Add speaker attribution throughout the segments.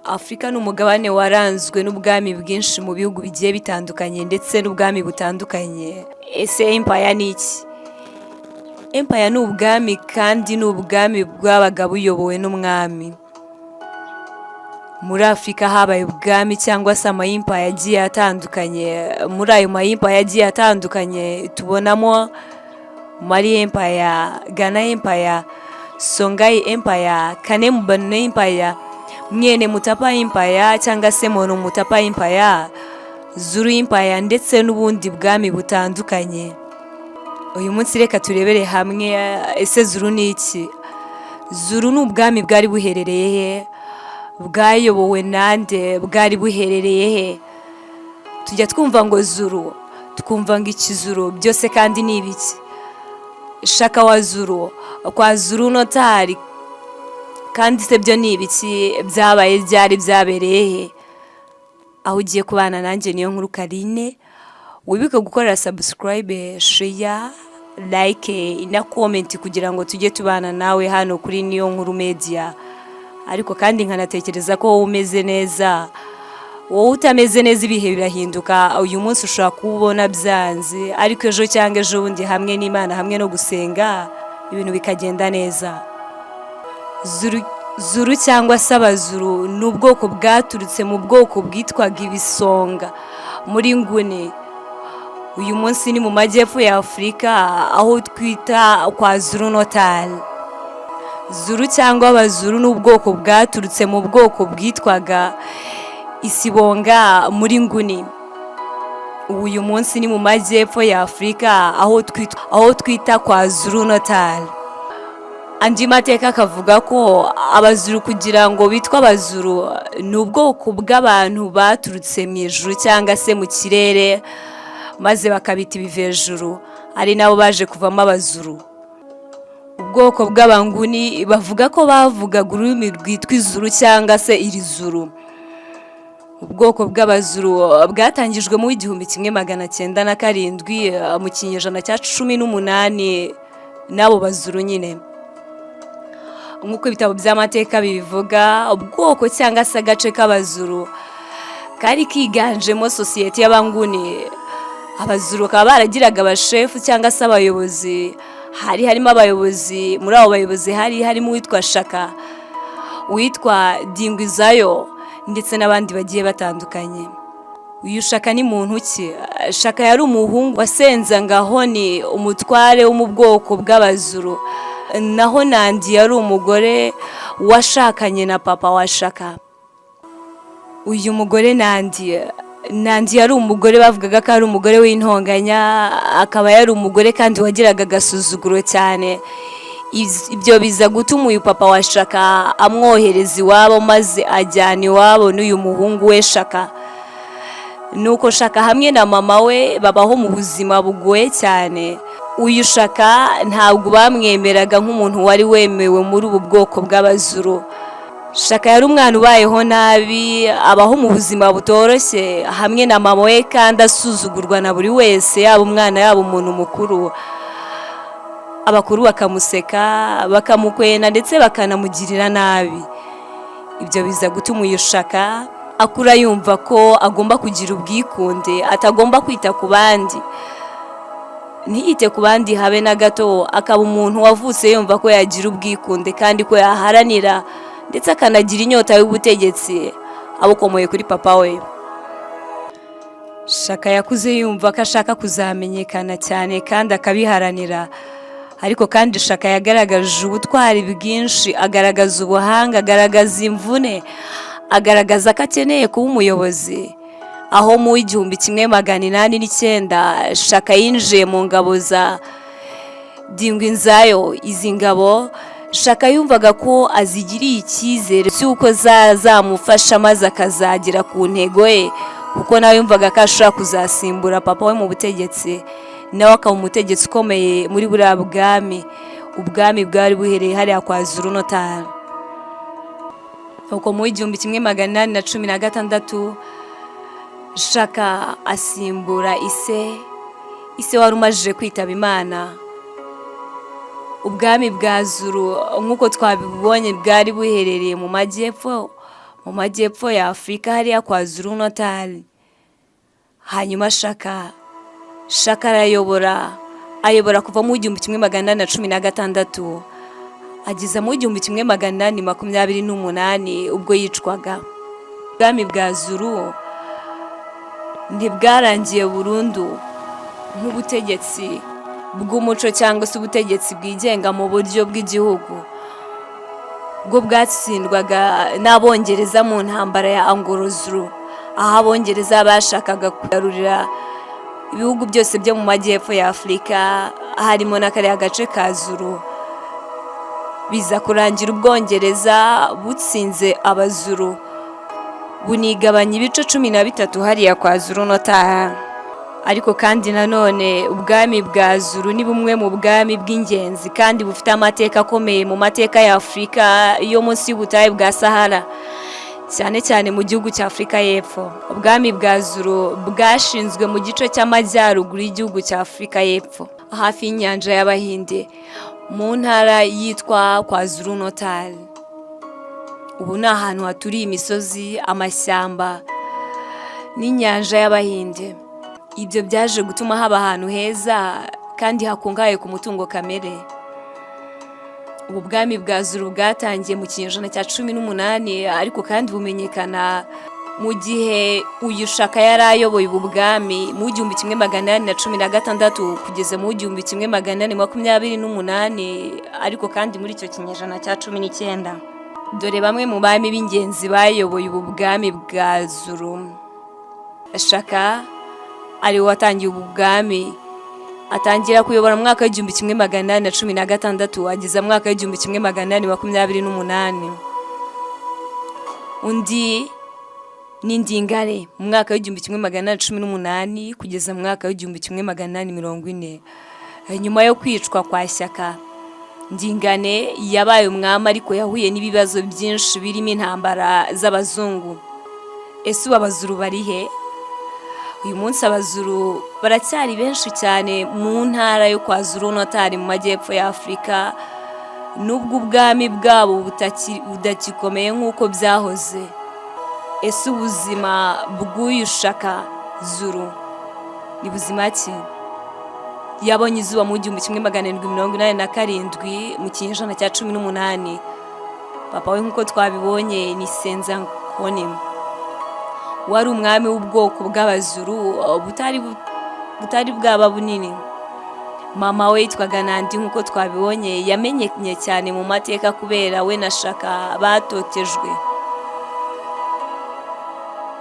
Speaker 1: Afrika ni umugabane waranzwe n'ubwami bwinshi mu bihugu bigiye bitandukanye ndetse n'ubwami butandukanye. Ese empire ni iki? Empire ni ubwami kandi ni ubwami bwabaga buyobowe n'umwami. Muri Afrika habaye ubwami cyangwa se ama-empire agiye atandukanye. Muri ayo ma-empire agiye atandukanye tubonamo Mali Empire, Ghana Empire, Songhai Empire, Kanem-Borno Empire, Mwene Mutapa Empire cyangwa se Mono Mutapa Empire, Zulu Empire ndetse n'ubundi bwami butandukanye. Uyu munsi reka turebere hamwe ese Zulu ni iki? Zulu ni ubwami bwari buherereye he? Bwayobowe nande? Bwari buherereye he? Tujya twumva ngo Zulu, twumva ngo ikizuru, byose kandi ni ibiki? Shaka wa Zulu, Kwa Zulu Natal, kandi se byo ni ibiki? Byabaye byari byabereye he? Aho ugiye kubana nanjye niyo nkuru Karine. Wibuke gukorera subscribe, share, like na comment kugira ngo tujye tubana nawe hano kuri niyo nkuru media. Ariko kandi nkanatekereza ko wowe umeze neza. Wowe utameze neza ibihe birahinduka. Uyu munsi ushaka kubona byanze, ariko ejo cyangwa ejo bundi hamwe n'Imana hamwe no gusenga ibintu bikagenda neza. Zulu cyangwa se Abazulu ni ubwoko bwaturutse mu bwoko bwitwaga ibisonga muri nguni. Uyu munsi ni mu majyepfo ya Afrika aho twita Kwa Zulu Natal. Zulu cyangwa Abazulu ni ubwoko bwaturutse mu bwoko bwitwaga isibonga muri nguni. Uyu munsi ni mu majyepfo ya Afrika aho twita Kwa Zulu Natal. Andi mateka akavuga ko Abazulu kugira ngo bitwa Abazulu ni ubwoko bw'abantu baturutse mu ijuru cyangwa se mu kirere maze bakabita ibivejuru, ari nabo baje kuvamo Abazulu. Ubwoko bw'abanguni bavuga ko bavugaga ururimi rwitwa izuru cyangwa se iri zuru. Ubwoko bw'Abazulu bwatangijwe mu 1907 mu kinyejana cya 18 nabo Bazulu nyine. Nk'uko ibitabo by'amateka bibivuga, ubwoko cyangwa se agace k'Abazulu kari kiganjemo sosiyete y'abanguni. Abazulu bakaba baragiraga abashefu cyangwa se abayobozi. Harimo abayobozi, muri abo bayobozi harimo uwitwa Shaka, uwitwa Dingwizayo ndetse n'abandi bagiye batandukanye. Uyu Shaka ni muntu ki? Shaka yari umuhungu wasenza ngaho ni umutware wo mu bwoko bw'Abazulu. Naho Nandi yari umugore washakanye na papa wa Shaka. Uyu mugore Nandi yari umugore bavugaga ko ari umugore w'intonganya, akaba yari umugore kandi wagiraga agasuzuguro cyane. Ibyo biza gutuma uyu papa wa Shaka amwohereza iwabo maze ajyana iwabo n'uyu muhungu we Shaka. Nuko Shaka hamwe na mama we babaho mu buzima bugoye cyane. Uyu Shaka ntabwo bamwemeraga nk'umuntu wari wemewe muri ubu bwoko bw'Abazulu. Shaka yari umwana ubayeho nabi, abaho mu buzima butoroshye hamwe na mama we kandi asuzugurwa na buri wese, yaba umwana yaba umuntu mukuru. Abakuru bakamuseka, bakamukwena ndetse bakanamugirira nabi. Ibyo biza gutuma uyu Shaka akura yumva ko agomba kugira ubwikunde, atagomba kwita ku bandi. Ntiyite ku bandi habe na gato, akaba umuntu wavutse yumva ko yagira ubwikunde kandi ko yaharanira ndetse akanagira inyota y'ubutegetsi abukomoye kuri papa we. Shaka yakuze yumva ko ashaka kuzamenyekana cyane kandi akabiharanira. Ariko kandi Shaka yagaragaje ubutwari bwinshi, agaragaza ubuhanga, agaragaza imvune, agaragaza ko akeneye kuba umuyobozi. Aho mu 1809 Shaka yinjiye mu ngabo za Dingwizayo. Izi ngabo Shaka yumvaga ko azigiriye icyizere cy'uko zamufasha maze akazagera ku ntego ye, kuko nawe yumvaga ko ashaka kuzasimbura papa we mu butegetsi, nawe akaba umutegetsi ukomeye muri buriya bwami. Ubwami bwari buhereye hariya Kwa Zulu Natal. Uko mu 1816 Shaka asimbura ise wari umajije kwitaba Imana. Ubwami bwa Zulu nk'uko twabibonye bwari buherereye mu majyepfo mu majyepfo ya Afurika hariya kwa Zulu Natal. Hanyuma Shaka ayobora kuva mu 1816 ageza mu 1828 ubwo yicwaga. Ubwami bwa Zulu ntibwarangiye burundu nk'ubutegetsi bw'umuco cyangwa se ubutegetsi bwigenga mu buryo bw'igihugu, bwo bwatsindwaga n'Abongereza mu ntambara ya Anglo-Zulu, aho Abongereza bashakaga kugarurira ibihugu byose byo mu majyepfo ya Afurika harimo n'akariya gace ka Zulu. Biza kurangira Ubwongereza butsinze Abazulu bunigabanya ibice 13 hariya kwa Zulu Natal. Ariko kandi nanone ubwami bwa Zulu ni bumwe mu bwami bw'ingenzi kandi bufite amateka akomeye mu mateka ya Afurika yo munsi y'ubutayu bwa Sahara, cyane cyane mu gihugu cya Afurika y'Epfo. Ubwami bwa Zulu bwashinzwe mu gice cy'amajyaruguru y'igihugu cya Afurika y'Epfo hafi y'inyanja y'Abahinde mu ntara yitwa Kwa Zulu Natal. Ubu ni ahantu haturiye imisozi, amashyamba n'inyanja y'Abahinde. Ibyo byaje gutuma haba ahantu heza kandi hakungahaye ku mutungo kamere. Ubu bwami bwa Zulu bwatangiye mu kinyejana cya 18 ariko kandi bumenyekana mu gihe uyu Shaka yari ayoboye ubu bwami mu 1816 kugeza mu 1828 ariko kandi muri icyo kinyejana cya 19. Dore bamwe mu bami b'ingenzi bayoboye ubu bwami bwa Zulu. Shaka ari watangiye ubu bwami, atangira kuyobora mu mwaka w'1816 ageza mu mwaka w'1828. Undi ni Ndingane mu mwaka w'1818 kugeza mu mwaka w'1840. Nyuma yo kwicwa kwa Shaka, Ndingane yabaye umwami ariko yahuye n'ibibazo byinshi birimo intambara z'Abazungu. Ese Abazulu barihe? Uyu munsi Abazulu baracyari benshi cyane mu ntara yo kwa Zulu Natal mu majyepfo ya Afurika, nubwo ubwami bwabo budakikomeye nk'uko byahoze. Ese ubuzima bw'uyu Shaka Zulu ni buzima ki? Yabonye izuba mu 1787 mu kinyejana cya 18. Papa we nk'uko twabibonye ni Senzankoni, wari umwami w'ubwoko bw'Abazulu butari bwaba bunini. Mama we yitwaga Nandi nk'uko twabibonye, yamenyekanye cyane mu mateka kubera we na Shaka batotejwe.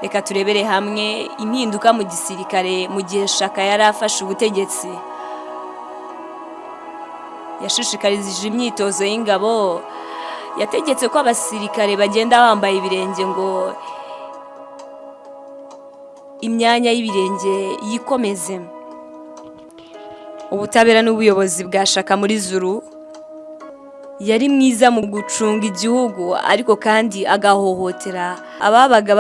Speaker 1: Reka turebere hamwe impinduka mu gisirikare mu gihe Shaka yari afashe ubutegetsi. Yashishikarije imyitozo y'ingabo, yategetse ko abasirikare bagenda bambaye ibirenge ngo imyanya y'ibirenge yikomeze. Ubutabera n'ubuyobozi bwa Shaka muri Zulu, yari mwiza mu gucunga igihugu ariko kandi agahohotera ababaga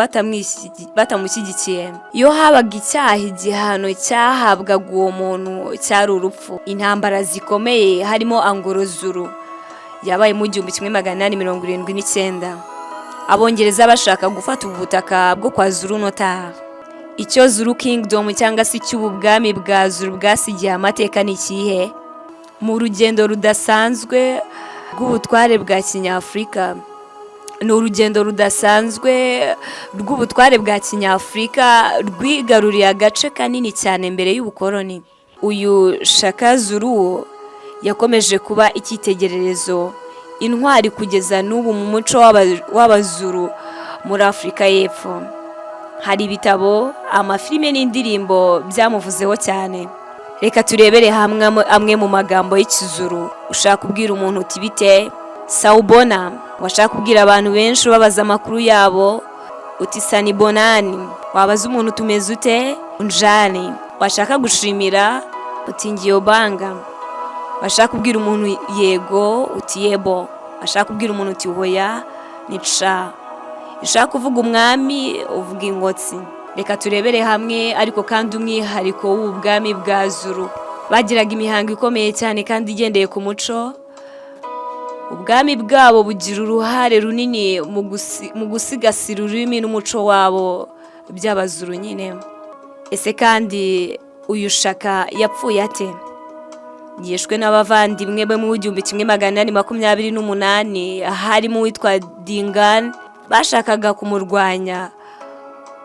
Speaker 1: batamushyigikiye. Iyo habaga icyaha, igihano cyahabwaga uwo muntu cyari urupfu. Intambara zikomeye harimo Anglo-Zulu yabaye mu 1879, Abongereza bashaka gufata ubutaka bwo kwa Zulu Natal. Icyo Zulu Kingdom cyangwa se cy'ubu bwami bwa Zulu bwasigiye amateka ni ikihe? Mu rugendo rudasanzwe rw'ubutware bwa Kinyafurika, ni urugendo rudasanzwe rw'ubutware bwa Kinyafurika rwigaruriye agace kanini cyane mbere y'ubukoloni. Uyu Shaka Zulu yakomeje kuba icyitegererezo, intwari kugeza n'ubu mu muco w'Abazulu muri Afurika y'Epfo. Hari ibitabo, amafilime n'indirimbo byamuvuzeho cyane. Reka turebere hamwe amwe mu magambo y'Ikizulu. Ushaka kubwira umuntu uti bite? Sawubona. Washaka kubwira abantu benshi babaza amakuru yabo uti sanibonani. Wabaza umuntu tumeze ute? Unjani. Washaka gushimira uti ngiyobanga. Washaka kubwira umuntu yego uti yebo. Washaka kubwira umuntu uti hoya ni cha. Ushaka kuvuga umwami uvuga ingotsi. Reka turebere hamwe ariko kandi umwihariko w'ubwami bwa Zulu. Bagiraga imihango ikomeye cyane kandi igendeye ku muco. ubwami bwabo bugira uruhare runini mu gusigasira ururimi n'umuco wabo by'Abazulu nyine. Ese kandi uyu Shaka yapfuye ate? Yishwe n'abavandimwe be mu 1828 harimo uwitwa Dingan. Bashakaga kumurwanya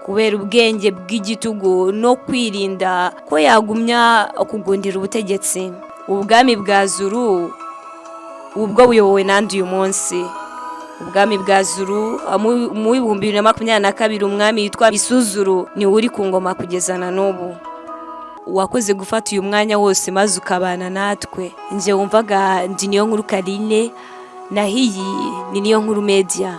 Speaker 1: kubera ubwenge bw'igitugu no kwirinda ko yagumya kugundira ubutegetsi. Ubwami bwa Zulu ubwo buyobowe nandi uyu munsi. Ubwami bwa Zulu mu 2022 umwami yitwa Zulu ni uri ku ngoma kugeza na n'ubu. Wakoze gufata uyu mwanya wose maze ukabana natwe. Nje wumvaga ndi Niyonkuru Karine, na hiyi ni Niyonkuru Media.